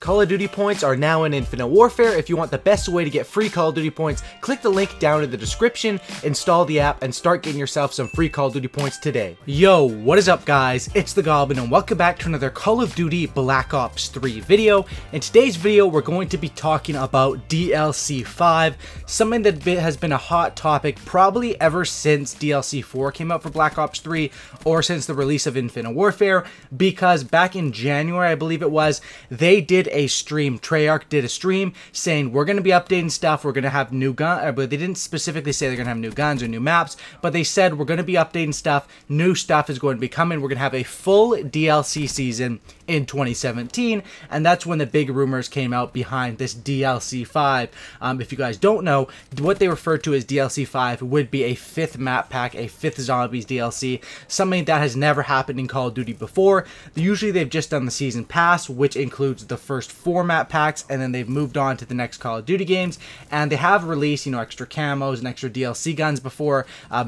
Call of Duty points are now in Infinite Warfare. If you want the best way to get free Call of Duty points, click the link down in the description, install the app, and start getting yourself some free Call of Duty points today. Yo, what is up guys? It's the Goblin and welcome back to another Call of Duty Black Ops 3 video. In today's video, we're going to be talking about DLC 5, something that has been a hot topic probably ever since DLC 4 came out for Black Ops 3 or since the release of Infinite Warfare, because back in January, I believe it was, they did a stream, Treyarch did a stream saying we're going to be updating stuff, we're going to have new guns, but they didn't specifically say they're going to have new guns or new maps, but they said we're going to be updating stuff, new stuff is going to be coming, we're going to have a full DLC season in 2017, and that's when the big rumors came out behind this DLC 5. If you guys don't know, what they refer to as DLC 5 would be a 5th map pack, a 5th Zombies DLC, something that has never happened in Call of Duty before. Usually they've just done the season pass, which includes the first 4 map packs, and then they've moved on to the next Call of Duty games, and they have released, extra camos and extra DLC guns before,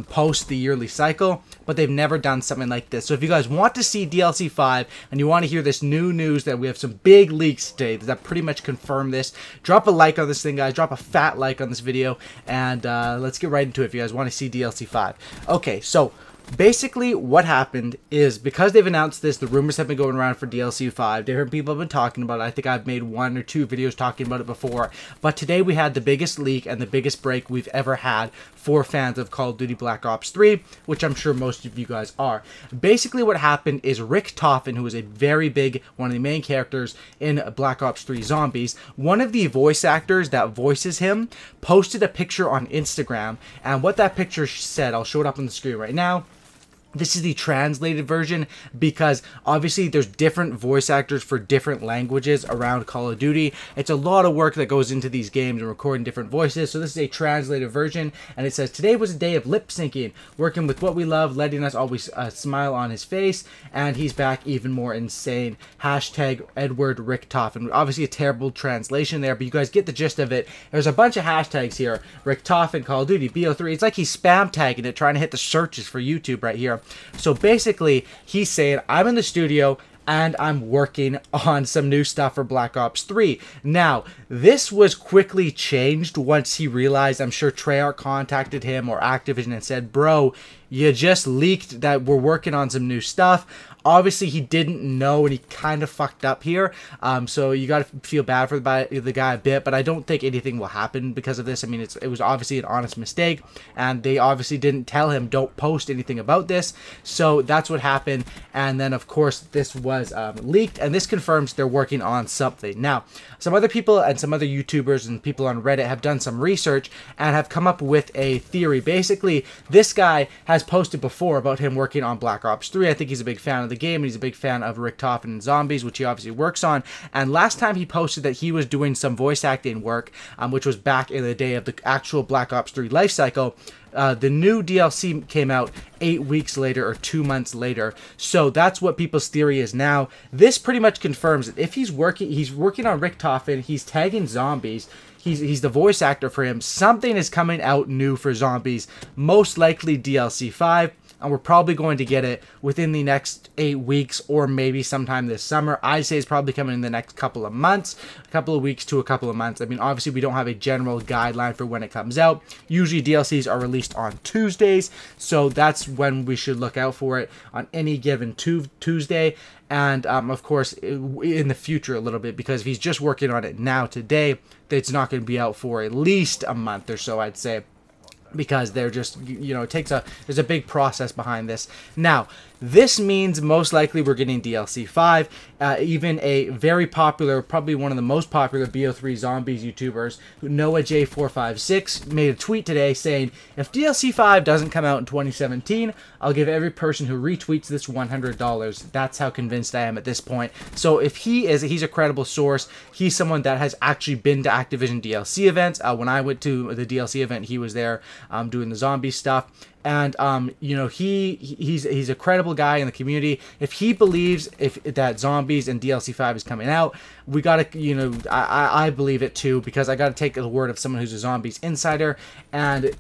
post the yearly cycle, but they've never done something like this. So if you guys want to see DLC 5 and you want to hear this new news that we have some big leaks today that pretty much confirm this, drop a like on this thing, guys. Drop a fat like on this video, and let's get right into it if you guys want to see DLC 5. Okay, so basically what happened is, because they've announced this, the rumors have been going around for DLC 5. Different people have been talking about it. I think I've made 1 or 2 videos talking about it before. But today we had the biggest leak and the biggest break we've ever had for fans of Call of Duty Black Ops 3, which I'm sure most of you guys are. Basically what happened is Rick Toffin, who is a very big, one of the main characters in Black Ops 3 Zombies, one of the voice actors that voices him posted a picture on Instagram, and what that picture said, I'll show it up on the screen right now. This is the translated version, because obviously there's different voice actors for different languages around Call of Duty. It's a lot of work that goes into these games and recording different voices. So this is a translated version, and it says, "Today was a day of lip syncing, working with what we love, letting us always smile on his face, and he's back even more insane. Hashtag Edward Rick Toffin." Obviously a terrible translation there, but you guys get the gist of it. There's a bunch of hashtags here. Rick Toffin, Call of Duty, BO3. It's like he's spam tagging it, trying to hit the searches for YouTube right here. So basically, he's saying, I'm in the studio and I'm working on some new stuff for Black Ops 3. Now, this was quickly changed once he realized, I'm sure Treyarch contacted him or Activision and said, bro, you just leaked that we're working on some new stuff. Obviously, he didn't know, and he kind of fucked up here. So you got to feel bad for the guy a bit, but I don't think anything will happen because of this. I mean, it was obviously an honest mistake, and they obviously didn't tell him, don't post anything about this. So that's what happened, and then, of course, this was leaked, and this confirms they're working on something. Now, some other people and some other YouTubers and people on Reddit have done some research and have come up with a theory. Basically, this guy has posted before about him working on Black Ops 3. I think he's a big fan of the game, and he's a big fan of Rick Toffin and Zombies, which he obviously works on. And last time he posted that he was doing some voice acting work, which was back in the day of the actual Black Ops 3 life cycle. The new DLC came out 8 weeks later or 2 months later. So that's what people's theory is now. This pretty much confirms that if he's working on Rick Toffin, he's tagging Zombies, he's the voice actor for him, something is coming out new for Zombies, most likely DLC 5. And we're probably going to get it within the next 8 weeks or maybe sometime this summer. I'd say it's probably coming in the next couple of months, a couple of weeks to a couple of months. I mean, obviously we don't have a general guideline for when it comes out. Usually DLCs are released on Tuesdays, so that's when we should look out for it, on any given Tuesday. And of course in the future a little bit, because if he's just working on it now today, it's not going to be out for at least a month or so, I'd say, because they're just, there's a big process behind this. Now, this means most likely we're getting DLC 5. Even a very popular, probably one of the most popular BO3 Zombies YouTubers, Noah J456, made a tweet today saying, if DLC 5 doesn't come out in 2017, I'll give every person who retweets this $100. That's how convinced I am at this point. So if he's a credible source. He's someone that has actually been to Activision DLC events. When I went to the DLC event, he was there doing the zombie stuff. And he's a credible guy in the community. If he believes that Zombies and DLC 5 is coming out, we gotta, I believe it too, because I gotta take the word of someone who's a Zombies insider. And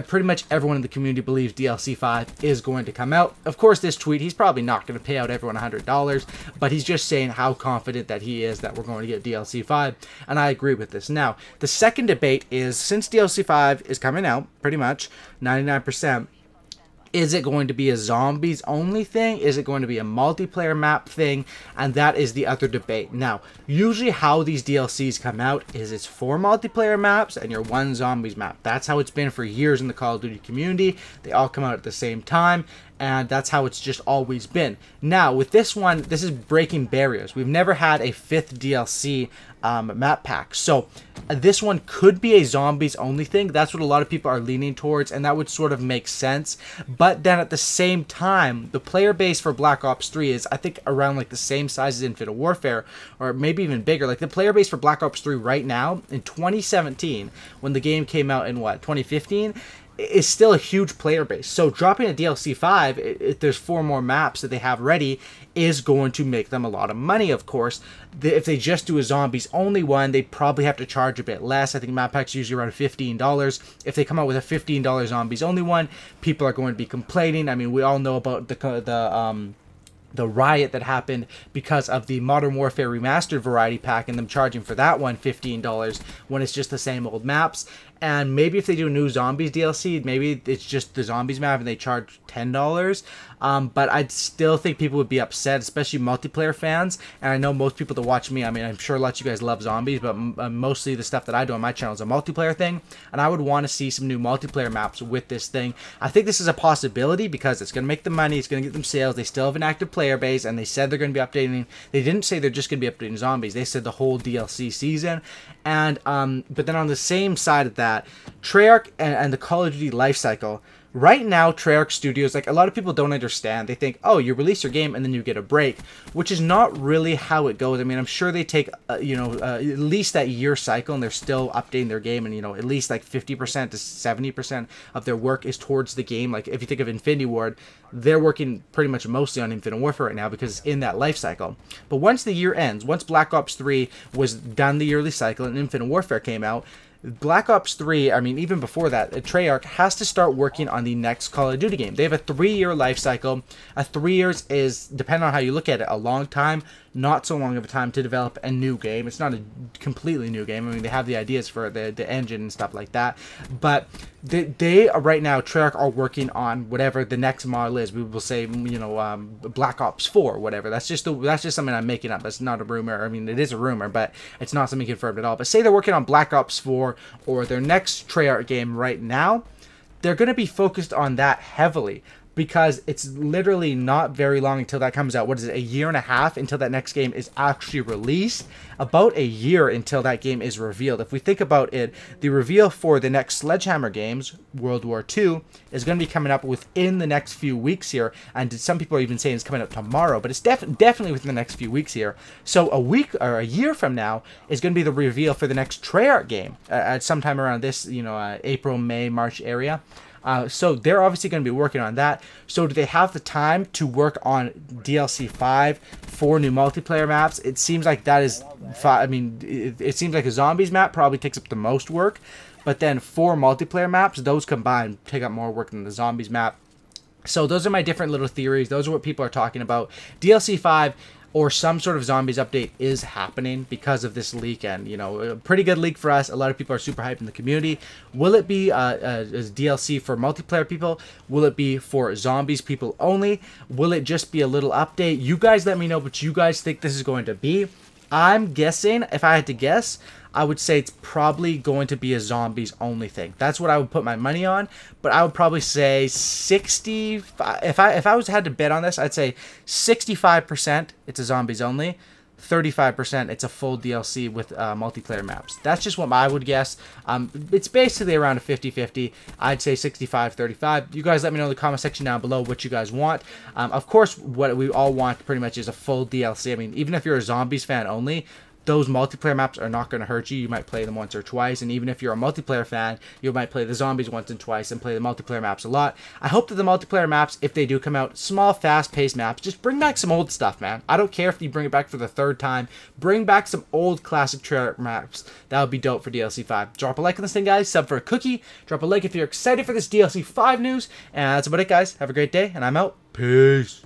pretty much everyone in the community believes DLC 5 is going to come out. Of course, this tweet, he's probably not going to pay out everyone $100, but he's just saying how confident that he is that we're going to get DLC 5, and I agree with this. Now, the second debate is, since DLC 5 is coming out, pretty much, 99%, is it going to be a zombies only thing? Is it going to be a multiplayer map thing? And that is the other debate. Now, usually how these DLCs come out is it's 4 multiplayer maps and your 1 zombies map. That's how it's been for years in the Call of Duty community. They all come out at the same time, and that's how it's just always been. Now, with this one, this is breaking barriers. We've never had a 5th DLC map pack. So this one could be a zombies only thing. That's what a lot of people are leaning towards, and that would sort of make sense. But then at the same time, the player base for Black Ops 3 is, I think, around like the same size as Infinite Warfare, or maybe even bigger. Like the player base for Black Ops 3 right now in 2017, when the game came out in 2015, is still a huge player base. So dropping a DLC 5, if there's 4 more maps that they have ready, is going to make them a lot of money, of course. If they just do a zombies only one, they probably have to charge a bit less. I think map packs usually around $15. If they come out with a $15 zombies only one, people are going to be complaining. I mean, we all know about the riot that happened because of the Modern Warfare Remastered Variety Pack and them charging for that one $15 when it's just the same old maps. And maybe if they do a new Zombies DLC, maybe it's just the Zombies map and they charge $10. But I'd still think people would be upset, especially multiplayer fans. And I know most people that watch me, I mean, I'm sure lots of you guys love zombies, but mostly the stuff that I do on my channel is a multiplayer thing. And I would want to see some new multiplayer maps with this thing. I think this is a possibility because it's going to make them money, it's going to get them sales. They still have an active player base, and they said they're going to be updating. They didn't say they're just going to be updating zombies. They said the whole DLC season. And but then on the same side of that, Treyarch and the Call of Duty lifecycle. Right now, Treyarch Studios, like a lot of people don't understand. They think, oh, you release your game and then you get a break, which is not really how it goes. I mean, I'm sure they take, at least that year cycle, and they're still updating their game, and, at least like 50% to 70% of their work is towards the game. Like if you think of Infinity Ward, they're working pretty much mostly on Infinite Warfare right now because it's in that life cycle. But once the year ends, once Black Ops 3 was done the yearly cycle and Infinite Warfare came out, Black Ops 3, I mean, even before that, Treyarch has to start working on the next Call of Duty game. They have a 3-year life cycle. 3 years is, depending on how you look at it, a long time. Not so long of a time to develop a new game. It's not a completely new game. I mean, they have the ideas for the engine and stuff like that. But they are, right now, Treyarch are working on whatever the next model is. We will say, Black Ops 4, whatever. That's just something I'm making up. That's not a rumor. I mean, it is a rumor, but it's not something confirmed at all. But say they're working on Black Ops 4 or their next Treyarch game right now, they're going to be focused on that heavily, because it's literally not very long until that comes out. What is it, a year and a half until that next game is actually released? About a year until that game is revealed. If we think about it, the reveal for the next Sledgehammer games, World War II, is going to be coming up within the next few weeks here. And some people are even saying it's coming out tomorrow, but it's definitely within the next few weeks here. So a week or a year from now is going to be the reveal for the next Treyarch game at sometime around this, April, May, March area. So they're obviously going to be working on that. So do they have the time to work on DLC 5 for new multiplayer maps? It seems like that is, it seems like a zombies map probably takes up the most work. But then 4 multiplayer maps, those combined take up more work than the zombies map. So those are my different little theories. Those are what people are talking about. DLC 5 or some sort of zombies update is happening because of this leak, and a pretty good leak for us. A lot of people are super hyped in the community. Will it be a DLC for multiplayer people? Will it be for zombies people only? Will it just be a little update? You guys let me know what you guys think this is going to be. I'm guessing, if I had to guess, I would say it's probably going to be a zombies only thing. That's what I would put my money on. But I would probably say 65. If I was had to bet on this, I'd say 65% it's a zombies only. 35% it's a full DLC with multiplayer maps. That's just what I would guess. It's basically around a 50-50. I'd say 65-35. You guys let me know in the comment section down below what you guys want. Of course, what we all want pretty much is a full DLC. I mean, even if you're a zombies fan only, those multiplayer maps are not going to hurt you. You might play them once or twice, and even if you're a multiplayer fan, you might play the zombies once and twice and play the multiplayer maps a lot. I hope that the multiplayer maps, if they do come out, small, fast-paced maps, just bring back some old stuff, man. I don't care if you bring it back for the 3rd time. Bring back some old classic trailer maps. That would be dope for DLC 5. Drop a like on this thing, guys. Sub for a cookie. Drop a like if you're excited for this DLC 5 news. And that's about it, guys. Have a great day, and I'm out. Peace.